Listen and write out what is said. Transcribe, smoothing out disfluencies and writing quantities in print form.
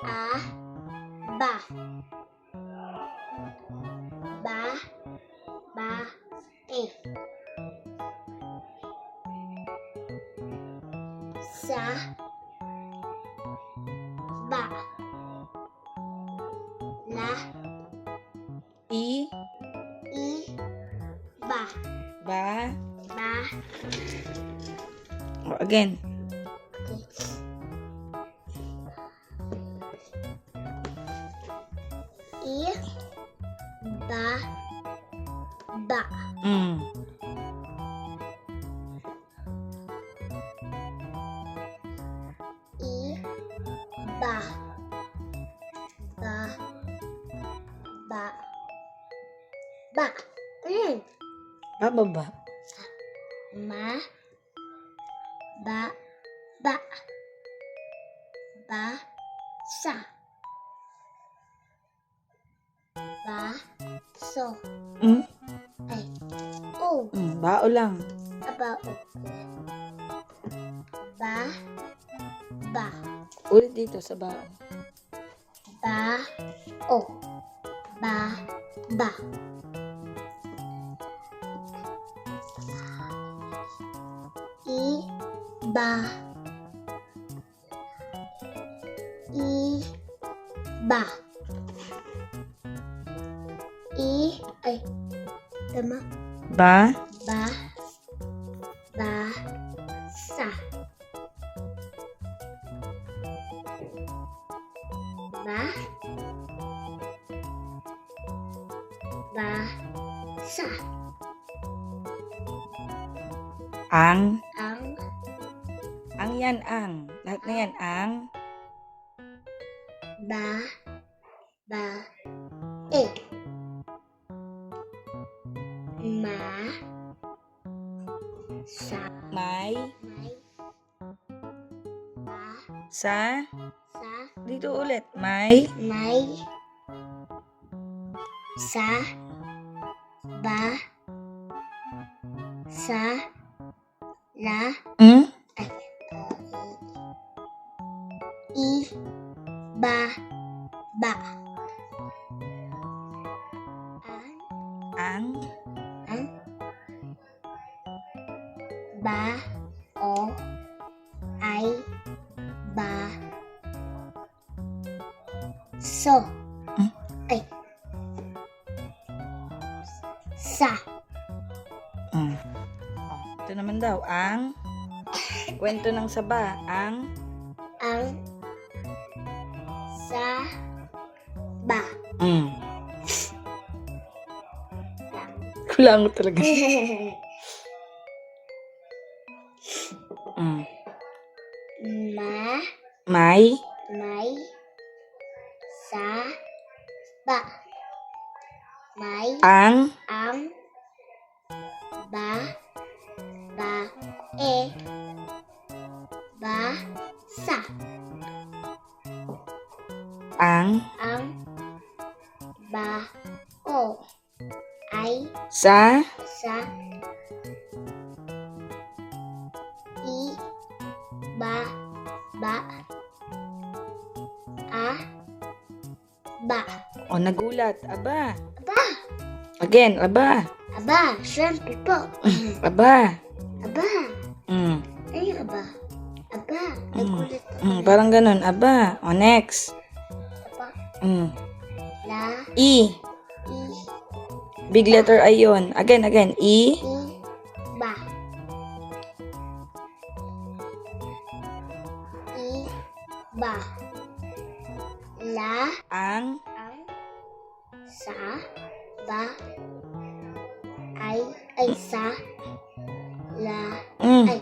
A, ba. Ba, ba, e. Sa, ba. La, I, ba. ba. Ba, O, again. I, ba, ba. Mm. I, ba. Ba, ba. Ba. Bababa. Ma, ba, ba. Ba, sa. Ba, so. Mm? Ay, o. Bao lang. Aba, o. Ba, ba. Ulit dito sa bao. Ba, o. Ba, ba. I, ba. I, ba. Ay, tama. Ba, Ba, ba, sa. Ba, ba, sa. ang. Ang, Ang yan, ang. Lahat na yan, ang. ba, ba, e. Ma, sa. May, May, ba, sa. sa. Dito ulit. May, May, sa, ba, sa, la, mm? ay, i, ba, ba. Ang, Ang, ba, o, ay, ba, so. Hmm? Ay, sa. mm. Ito naman daw, ang. Kwento ng saba, ang. Ang, sa, ba. Mm. Kulang ko talaga. Mm. Ma, May, may, sa, ba. May, ang. ba, ba, e, ba, sa. Ang, Ba, o, ay, sa. sa. I, ba, a, ba. O, nagulat. Aba. Aba, Again, aba. aba, syempre po. Aba. Aba, Mm. ay, aba. Aba, nagulit ako. Parang ganun. Aba. O, next. Aba, Mm. la, I. i, Big letter I yun. Again. I. ba. I, ba. La, Ang. sa, ba, ay, sa, la, Mm. ay,